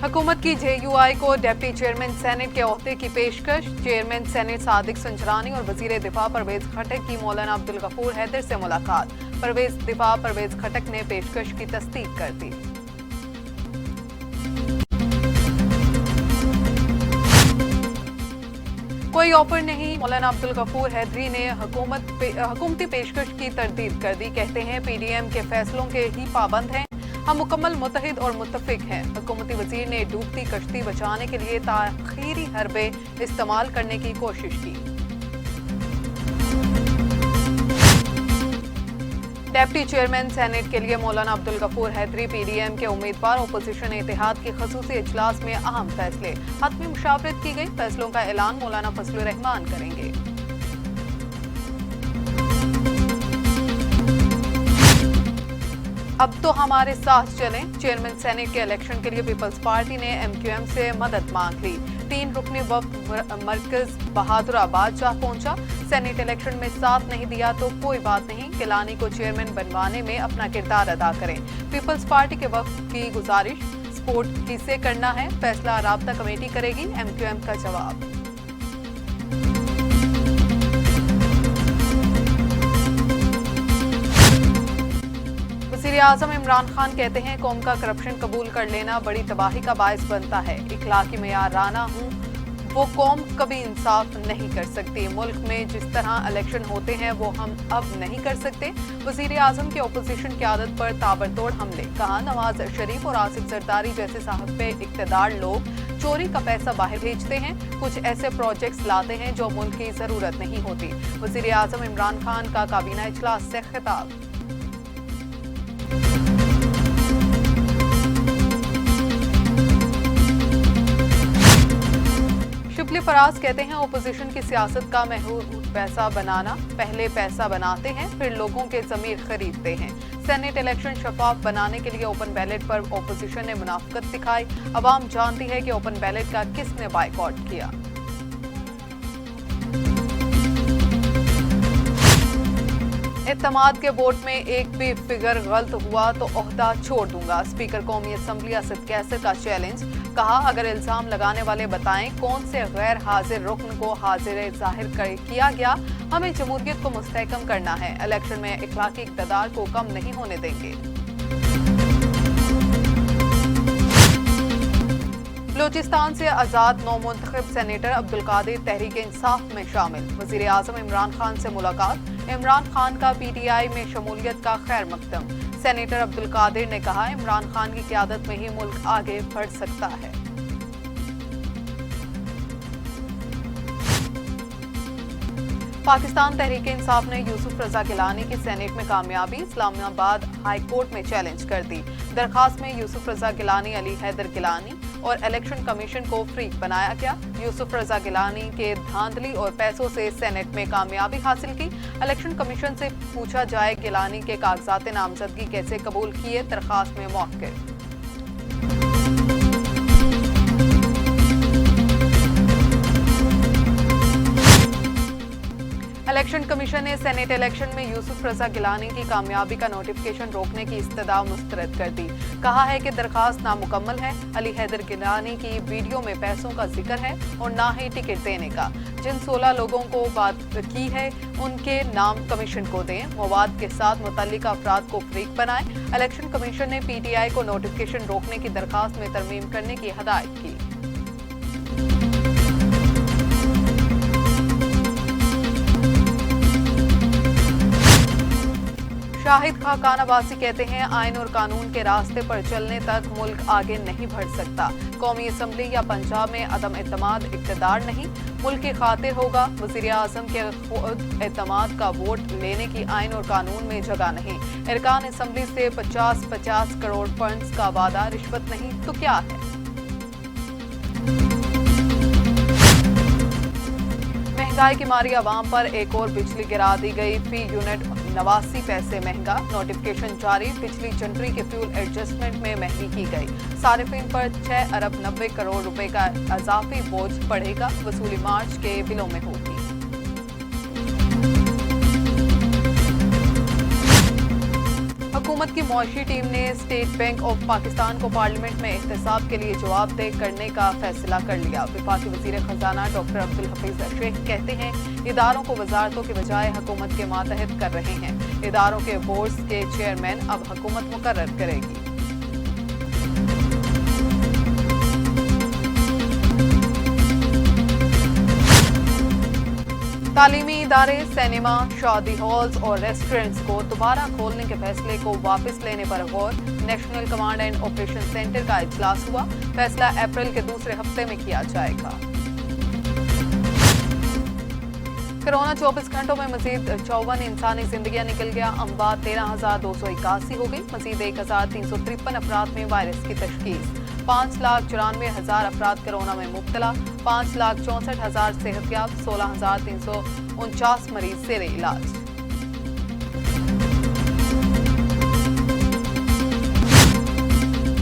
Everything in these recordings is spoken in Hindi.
हुकूमत की JUI को डिप्टी चेयरमैन सेनेट के ओहदे की पेशकश। चेयरमैन सेनेट सादिक संजरानी और वजीर दिफा परवेज खटक की मौलाना अब्दुल गफूर हैदर से मुलाकात। परवेज दिफा परवेज खटक ने पेशकश की तस्दीक कर दी। कोई ऑफर नहीं, मौलाना अब्दुल गफूर हैदरी ने हुकूमती पेशकश की तरदीद कर दी। कहते हैं PDM के फैसलों के ही पाबंद हैं, हम मुकम्मल मुत्तहिद और मुत्तफिक हैं। हुकूमती वजीर ने डूबती कश्ती बचाने के लिए ताखीरी हरबे इस्तेमाल करने की कोशिश की। डिप्टी चेयरमैन सेनेट के लिए मौलाना अब्दुल गफूर हैदरी PDM के उम्मीदवार। ओपोजिशन इत्तेहाद की खसूसी इजलास में अहम फैसले, हतमी मुशावरत की गई। फैसलों का ऐलान मौलाना फजलुर रहमान करेंगे। अब तो हमारे साथ चलें, चेयरमैन सेनेट के इलेक्शन के लिए पीपल्स पार्टी ने MQM से मदद मांग ली। 3 रुकनी वफ्द मरकज बहादुराबाद जा पहुंचा। सेनेट इलेक्शन में साथ नहीं दिया तो कोई बात नहीं, गिलानी को चेयरमैन बनवाने में अपना किरदार अदा करें। पीपल्स पार्टी के वफ्द की गुजारिश, सपोर्ट किसे करना है फैसला राब्ता कमेटी करेगी। MQM का जवाब। वज़ीर आज़म इमरान खान कहते हैं कौम का करप्शन कबूल कर लेना बड़ी तबाही का बायस बनता है। इखलाकी मेयाराना हूँ, वो कौम कभी इंसाफ नहीं कर सकती। मुल्क में जिस तरह इलेक्शन होते हैं वो हम अब नहीं कर सकते। वज़ीर आज़म की ओपोजिशन की आदत पर ताबड़तोड़ हमले। कहा नवाज शरीफ और आसिफ जरदारी जैसे साहब पे इक़्तिदार लोग चोरी का पैसा बाहर भेजते हैं, कुछ ऐसे प्रोजेक्ट्स लाते हैं जो मुल्क की ज़रूरत नहीं होती। वज़ीर आज़म इमरान खान का काबीना इजलास से खिताब। शिबली फराज कहते हैं ओपोजिशन की सियासत का महूर पैसा बनाना, पहले पैसा बनाते हैं फिर लोगों के ज़मीर खरीदते हैं। सेनेट इलेक्शन शफाफ बनाने के लिए ओपन बैलेट पर ओपोजिशन ने मुनाफिकत दिखाई। अवाम जानती है कि ओपन बैलेट का किसने बायकॉट किया। इत्तेमाद के वोट में एक भी फिगर गलत हुआ तो ओहदा छोड़ दूंगा। स्पीकर कौमी असम्बली असद कैसर का चैलेंज। कहा अगर इल्जाम लगाने वाले बताएं कौन से गैर हाजिर रुकन को हाजिर जाहिर किया गया। हमें जमहूरियत को मुस्तहकम करना है, इलेक्शन में इखलाकी इक़्तिदार को कम नहीं होने देंगे। बलूचिस्तान से आज़ाद नौमुंतखब सेनेटर अब्दुल कादिर तहरीक इंसाफ में शामिल। वज़ीर आज़म इमरान खान से मुलाकात। इमरान खान का PTI में शमूलियत का खैर मकदम। सेनेटर अब्दुल कादिर ने कहा इमरान खान की क़यादत में ही मुल्क आगे बढ़ सकता है। पाकिस्तान तहरीक इंसाफ ने यूसुफ रजा गिलानी की सेनेट में कामयाबी इस्लामाबाद हाई कोर्ट में चैलेंज कर दी। दरखास्त में यूसुफ रजा गिलानी, अली हैदर गिलानी और इलेक्शन कमीशन को फ्रीक बनाया गया। यूसुफ रजा गिलानी के धांधली और पैसों से सेनेट में कामयाबी हासिल की। इलेक्शन कमीशन से पूछा जाए गिलानी के कागजात नामजदगी कैसे कबूल किए, दरखास्त में मौक़िफ़। इलेक्शन कमीशन ने सेनेट इलेक्शन में यूसुफ रजा गिलानी की कामयाबी का नोटिफिकेशन रोकने की इस्तदा मुस्तरद कर दी। कहा है कि दरखास्त नामुकम्मल है। अली हैदर गिलानी की वीडियो में पैसों का जिक्र है और ना ही टिकट देने का। जिन 16 लोगों को बात की है उनके नाम कमीशन को दें, मवाद के साथ मुतल्लिका अफराद को फ्रीक बनाएं। इलेक्शन कमीशन ने PTI को नोटिफिकेशन रोकने की दरखास्त में तरमीम करने की हदायत की। शाहिद खाकान अब्बासी कहते हैं आइन और कानून के रास्ते पर चलने तक मुल्क आगे नहीं बढ़ सकता। कौमी असम्बली या पंजाब में अदम एतमाद इक़्तिदार नहीं, मुल्क की खातिर होगा। वज़ीर आज़म के खुद एतमाद का वोट लेने की आइन और कानून में जगह नहीं। अरकान असम्बली से 50-50 करोड़ फंड्स का वादा रिश्वत नहीं तो क्या है। महंगाई की मारी आवाम पर एक और बिजली गिरा दी गई। फी यूनिट 89 पैसे महंगा। नोटिफिकेशन जारी। बिजली जनवरी के फ्यूल एडजस्टमेंट में महंगी की गई। सारिफिन पर 6 अरब 90 करोड़ रुपए का इजाफी बोझ पड़ेगा। वसूली मार्च के बिलों में होगी। हुकूमत की मुआशी टीम ने स्टेट बैंक ऑफ पाकिस्तान को पार्लियामेंट में एहतसाब के लिए जवाबदेह करने का फैसला कर लिया। वफाकी वजीर खजाना डॉक्टर अब्दुल हफीज शेख कहते हैं इदारों को वजारतों के बजाय हुकूमत के मातहत कर रहे हैं। इदारों के बोर्ड्स के चेयरमैन अब हुकूमत मुकर्रर करेगी। तालीमी इदारे, सिनेमा, शादी हॉल्स और रेस्टोरेंट्स को दोबारा खोलने के फैसले को वापस लेने पर गौर। National command and operation centre का इजलास हुआ। फैसला अप्रैल के दूसरे हफ्ते में किया जाएगा। कोरोना 24 घंटों में मजीद 54 इंसानी जिंदगियां निकल गया। अमवात 13,281 हो गई। मजीद 1,353 अफराद में वायरस की तशखीस। 5,94,000 अफराद कोरोना में मुब्तला। 5,64,000 सेहतयाब। 16,349 मरीज जेर इलाज।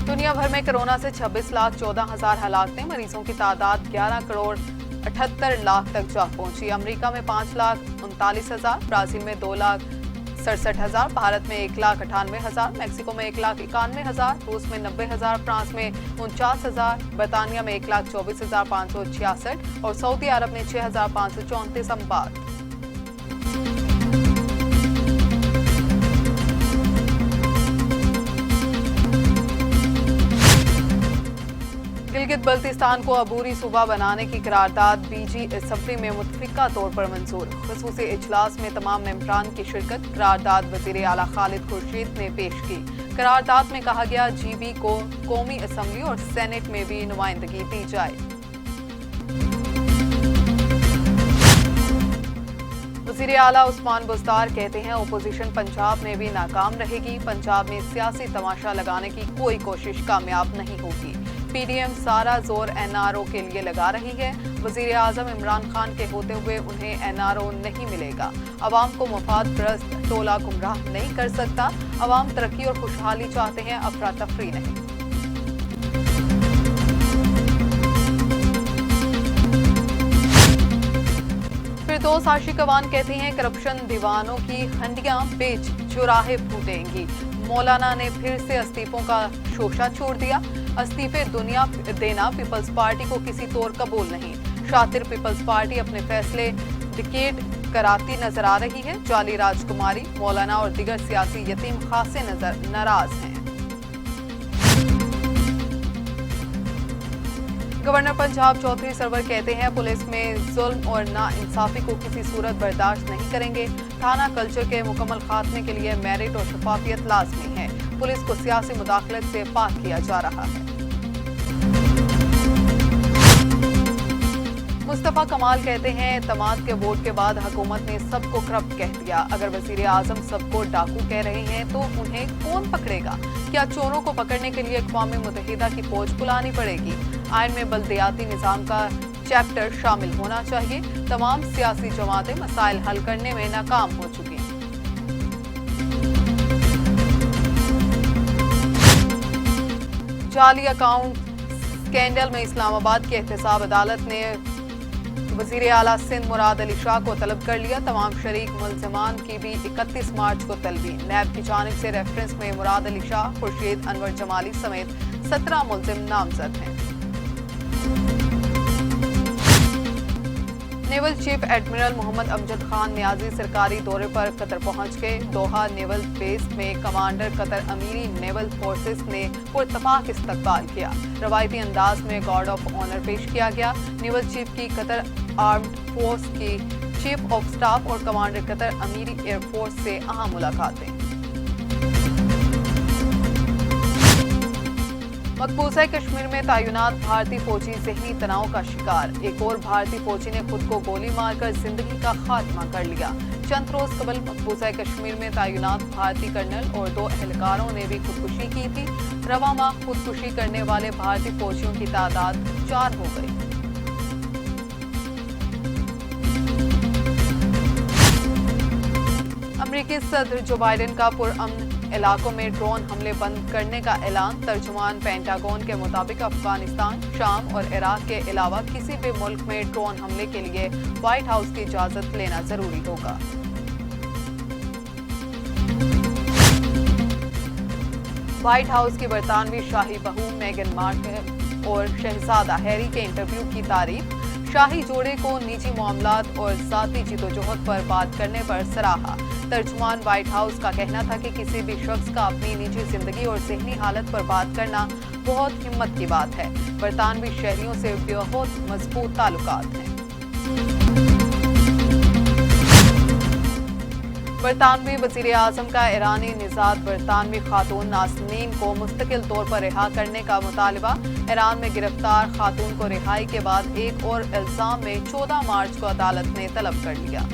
दुनिया भर में कोरोना से 26,14,000 हलाकतें। मरीजों की तादाद 11,78,00,000 तक जा पहुंची। अमेरिका में 5,39,000, ब्राजील में 2,67,000, भारत में 1,98,000, मैक्सिको में 1,91,000, रूस में 90,000, फ्रांस में 49,000, बर्तानिया में 1,24,566 और सऊदी अरब में 6,534 अमवात। गिलगित बल्तिस्तान को अबूरी सूबा बनाने की करारदाद बीजी असम्बली में मुतफिका तौर पर मंजूर। खसूसी इजलास में तमाम मेंबरान की शिरकत। करारदाद वजीर आला खालिद खुर्शीद ने पेश की। करारदाद में कहा गया GB को कौमी असम्बली और सेनेट में भी नुमाइंदगी दी जाए। वजीर आला उस्मान बुज़दार कहते हैं ओपोजिशन पंजाब में भी नाकाम रहेगी। पंजाब में सियासी तमाशा लगाने की कोई कोशिश कामयाब नहीं होगी। PDM सारा जोर NRO के लिए लगा रही है। वजीर आजम इमरान खान के होते हुए उन्हें NRO नहीं मिलेगा। अवाम को मफाद परस्त टोला गुमराह नहीं कर सकता। अवाम तरक्की और खुशहाली चाहते हैं, अफरा तफरी नहीं। फिरदौस आशिकवान कहती हैं करप्शन दीवानों की हंडियां बेच चुराहे फूटेंगी। मौलाना ने फिर से इस्तीफों का शोशा छोड़ दिया। इस्तीफे दुनिया देना पीपल्स पार्टी को किसी तौर कबूल नहीं। शातिर पीपल्स पार्टी अपने फैसले डिकेट कराती नजर आ रही है। जाली राजकुमारी, मौलाना और दीगर सियासी यतीम खासे नजर नाराज हैं। गवर्नर पंजाब चौधरी सरवर कहते हैं पुलिस में जुल्म और नाइंसाफी को किसी सूरत बर्दाश्त नहीं करेंगे। थाना कल्चर के मुकम्मल खात्मे के लिए मेरिट और शफाफियत लाजमी है। पुलिस को सियासी मुदाखलत से पाक किया जा रहा है। मुस्तफा कमाल कहते हैं एतमाद के वोट के बाद हुकूमत ने सबको करप्ट कह दिया। अगर वजीर आजम सबको डाकू कह रहे हैं तो उन्हें कौन पकड़ेगा? क्या चोरों को पकड़ने के लिए अक़वाम मुत्तहिदा की फौज बुलानी पड़ेगी? आइन में बल्दियाती निज़ाम का चैप्टर शामिल होना चाहिए। तमाम सियासी जमातें मसाइल हल करने में नाकाम हो चुकी हैं। जाली अकाउंट स्कैंडल में इस्लामाबाद की एहतसाब अदालत ने वजीर आला सिंध मुराद अली शाह को तलब कर लिया। तमाम शरीक मुल्ज़िमान की भी 31 मार्च को तलबी। नैब की जानिब से रेफरेंस में मुराद अली शाह, खुर्शीद अनवर जमाली समेत 17 मुल्ज़िम नामजद हैं। Naval chief admiral Mohammad Amjad Khan Niazi सरकारी दौरे पर कतर पहुंच गए। दोहा नेवल बेस में commander Qatar Emiri naval forces ने पुरतफाक इस्तकबाल किया। रवायती अंदाज में गार्ड ऑफ ऑनर पेश किया गया। नेवल चीफ की कतर आर्म्ड फोर्स की चीफ ऑफ स्टाफ और कमांडर कतर अमीरी एयरफोर्स से अहम मुलाकातें। मकबूजा कश्मीर में तैनात भारतीय फौजी जहनी तनाव का शिकार। एक और भारतीय फौजी ने खुद को गोली मारकर जिंदगी का खात्मा कर लिया। चंद रोज कबल मकबूजा कश्मीर में तैनात भारतीय कर्नल और 2 एहलकारों ने भी खुदकुशी की थी। रवा माह खुदकुशी करने वाले भारतीय फौजियों की तादाद 4 हो गई। अमेरिकी सदर जो बाइडेन का पुरअमन इलाकों में ड्रोन हमले बंद करने का ऐलान। तर्जुमान पेंटागन के मुताबिक अफगानिस्तान, शाम और इराक के अलावा किसी भी मुल्क में ड्रोन हमले के लिए व्हाइट हाउस की इजाजत लेना जरूरी होगा। व्हाइट हाउस की बरतानवी शाही बहू मेगन मार्कल और शहजादा हैरी के इंटरव्यू की तारीफ। शाही जोड़े को निजी मामलात और जाती जिदोजहद पर बात करने पर सराहा। तर्जुमान व्हाइट हाउस का कहना था कि किसी भी शख्स का अपनी निजी जिंदगी और ज़हनी हालत पर बात करना बहुत हिम्मत की बात है। बरतानवी शहरियों से बहुत मजबूत ताल्लुकात हैं। बरतानवी वज़ीर आज़म का ईरानी निजात बरतानवी खातून नाज़नीन को मुस्तकिल तौर पर रिहा करने का मुतालबा। ईरान में गिरफ्तार खातून को रिहाई के बाद एक और इल्जाम में 14 मार्च को अदालत ने तलब कर लिया।